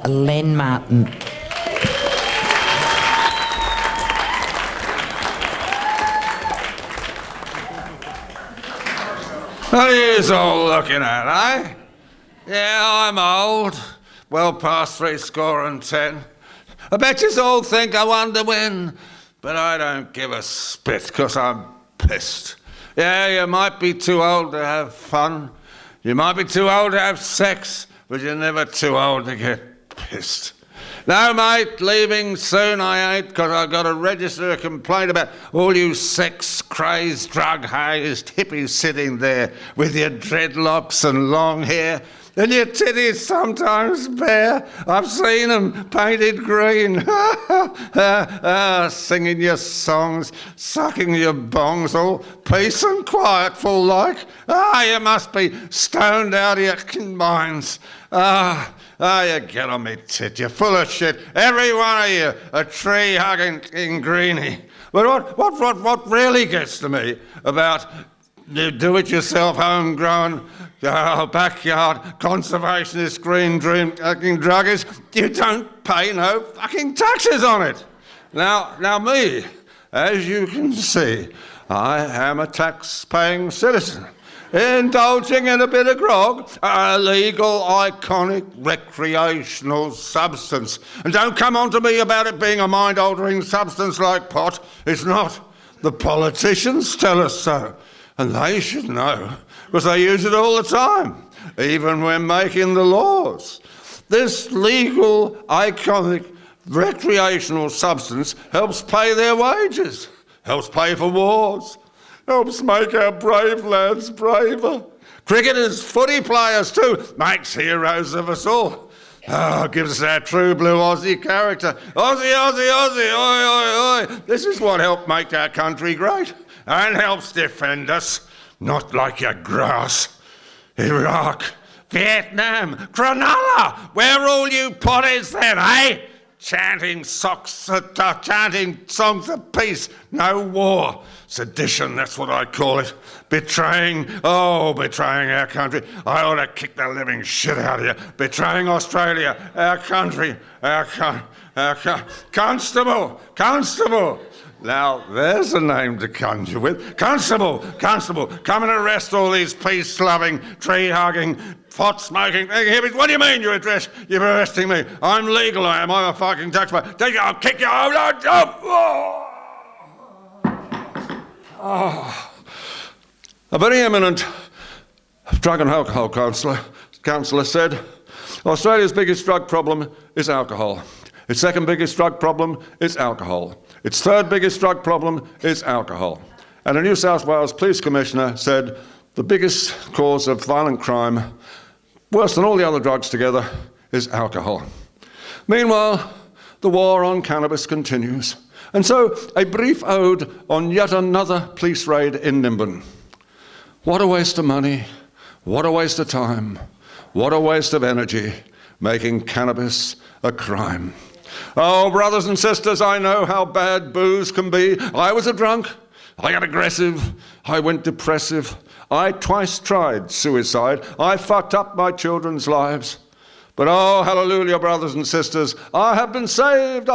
Len Martin. What are you all looking at, eh? Yeah, I'm old, well past 70. I bet you all think I want to win, but I don't give a spit, 'cause I'm pissed. Yeah, you might be too old to have fun, you might be too old to have sex, but you're never too old to get pissed. No, mate, leaving soon I ain't, 'cause I've got to register a complaint about all you sex-crazed, drug-hazed hippies sitting there with your dreadlocks and long hair, and your titties sometimes bare. I've seen them painted green, singing your songs, sucking your bongs, all peace and quiet, full like. You must be stoned out of your minds. You get on me tit, you're full of shit. Every one of you, a tree-hugging greenie. But what really gets to me about do-it-yourself, homegrown, backyard, conservationist, green dream fucking drug is you don't pay no fucking taxes on it. Now me, as you can see, I am a tax-paying citizen, indulging in a bit of grog, a legal, iconic, recreational substance. And don't come on to me about it being a mind-altering substance like pot. It's not. The politicians tell us so. And they should know, because they use it all the time, even when making the laws. This legal, iconic, recreational substance helps pay their wages, helps pay for wars, helps make our brave lads braver. Cricketers, footy players too, makes heroes of us all. Gives us our true blue Aussie character. Aussie, Aussie, Aussie, oi, oi, oi. This is what helped make our country great and helps defend us, not like your grass. Iraq, Vietnam, Cronulla, where are all you potties then, eh? Chanting songs of peace, no war. Sedition, that's what I call it. Betraying our country. I ought to kick the living shit out of you. Betraying Australia, our country, Constable. Now, there's a name to conjure with. Constable, come and arrest all these peace-loving, tree-hugging, pot-smoking hippies. What do you mean you're arresting me? I'm legal, I am. I'm a fucking taxpayer. I'll kick you. A very eminent drug and alcohol counsellor said, Australia's biggest drug problem is alcohol. Its second biggest drug problem is alcohol. Its third biggest drug problem is alcohol. And a New South Wales Police Commissioner said the biggest cause of violent crime, worse than all the other drugs together, is alcohol. Meanwhile, the war on cannabis continues. And so, a brief ode on yet another police raid in Nimbin. What a waste of money, what a waste of time, what a waste of energy, making cannabis a crime. Oh, brothers and sisters, I know how bad booze can be. I was a drunk, I got aggressive, I went depressive, I twice tried suicide, I fucked up my children's lives. But oh, hallelujah, brothers and sisters, I have been saved,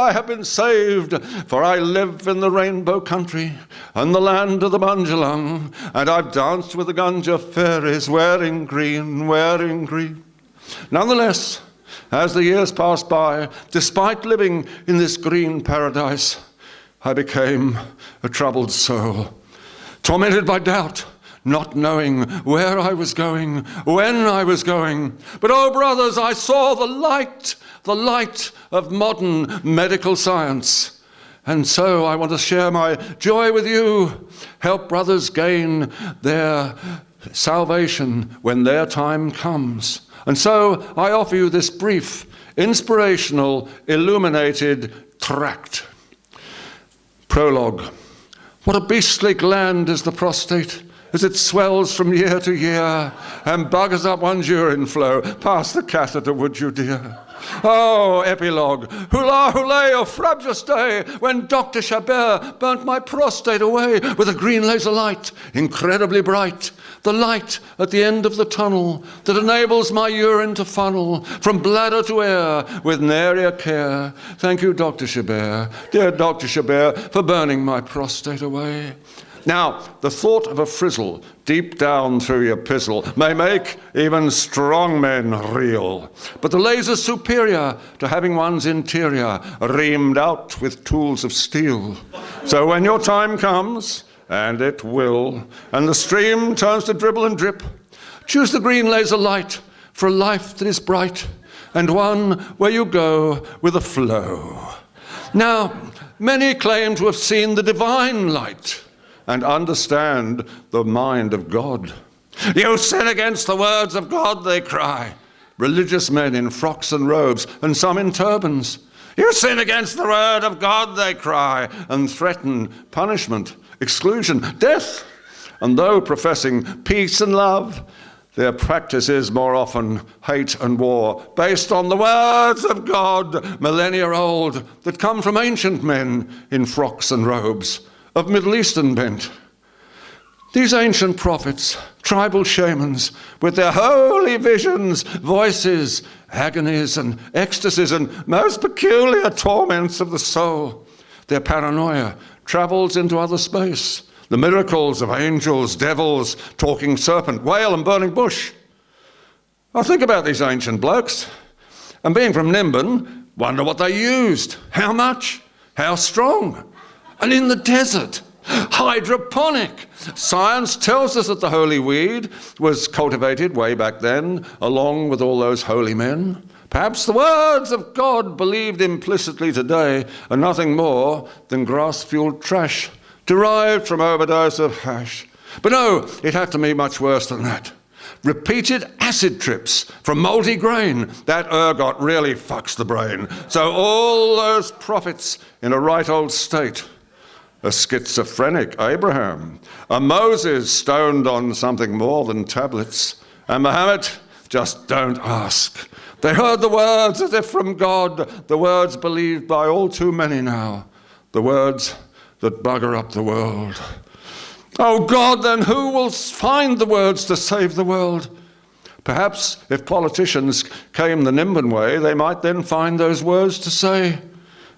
for I live in the rainbow country and the land of the Bunjalung, and I've danced with the ganja fairies wearing green. Nonetheless, as the years passed by, despite living in this green paradise, I became a troubled soul, tormented by doubt, not knowing where I was going, when I was going. But oh, brothers, I saw the light of modern medical science. And so I want to share my joy with you, help brothers gain their salvation when their time comes. And so I offer you this brief, inspirational, illuminated tract. Prologue. What a beastly gland is the prostate, as it swells from year to year and buggers up one's urine flow. Pass the catheter, would you, dear? Oh, epilogue. Hula hula, oh frabjous day, when Dr. Chabert burnt my prostate away with a green laser light, incredibly bright. The light at the end of the tunnel that enables my urine to funnel from bladder to air with nary care. Thank you, Dr. Chabert, dear Dr. Chabert, for burning my prostate away. Now, the thought of a frizzle deep down through your pizzle may make even strong men reel, but the laser's superior to having one's interior reamed out with tools of steel. So when your time comes, and it will, and the stream turns to dribble and drip, choose the green laser light for a life that is bright, and one where you go with the flow. Now, many claim to have seen the divine light, and understand the mind of God. You sin against the words of God, they cry. Religious men in frocks and robes, and some in turbans. You sin against the word of God, they cry, and threaten punishment, exclusion, death. And though professing peace and love, their practice is more often hate and war, based on the words of God, millennia old, that come from ancient men in frocks and robes, of Middle Eastern bent. These ancient prophets, tribal shamans, with their holy visions, voices, agonies and ecstasies and most peculiar torments of the soul, their paranoia travels into other space. The miracles of angels, devils, talking serpent, whale and burning bush. I think about these ancient blokes, and being from Nimbin, wonder what they used, how much, how strong. And in the desert, hydroponic. Science tells us that the holy weed was cultivated way back then, along with all those holy men. Perhaps the words of God believed implicitly today are nothing more than grass-fueled trash, derived from overdose of hash. But no, it had to be much worse than that. Repeated acid trips from multi grain. That ergot really fucks the brain. So all those prophets in a right old state. A schizophrenic Abraham, a Moses stoned on something more than tablets, and Muhammad, just don't ask. They heard the words as if from God, the words believed by all too many now, the words that bugger up the world. Oh God, then who will find the words to save the world? Perhaps if politicians came the Nimbin way, they might then find those words to say.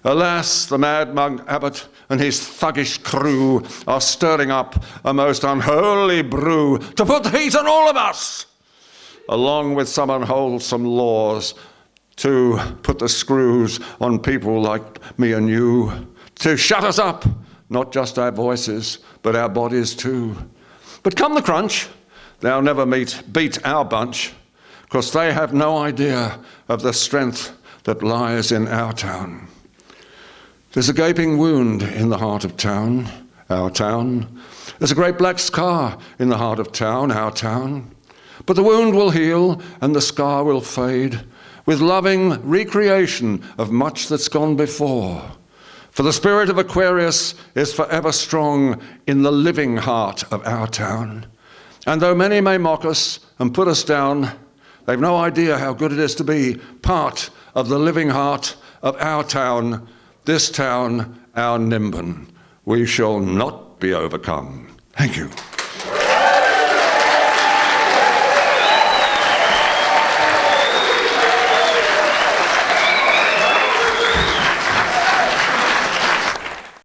Alas, the mad monk abbot and his thuggish crew are stirring up a most unholy brew to put the heat on all of us, along with some unwholesome laws to put the screws on people like me and you, to shut us up, not just our voices, but our bodies too. But come the crunch, they'll never beat our bunch, because they have no idea of the strength that lies in our town. There's a gaping wound in the heart of town, our town. There's a great black scar in the heart of town, our town. But the wound will heal and the scar will fade with loving recreation of much that's gone before. For the spirit of Aquarius is forever strong in the living heart of our town. And though many may mock us and put us down, they've no idea how good it is to be part of the living heart of our town, this town, our Nimbin. We shall not be overcome. Thank you.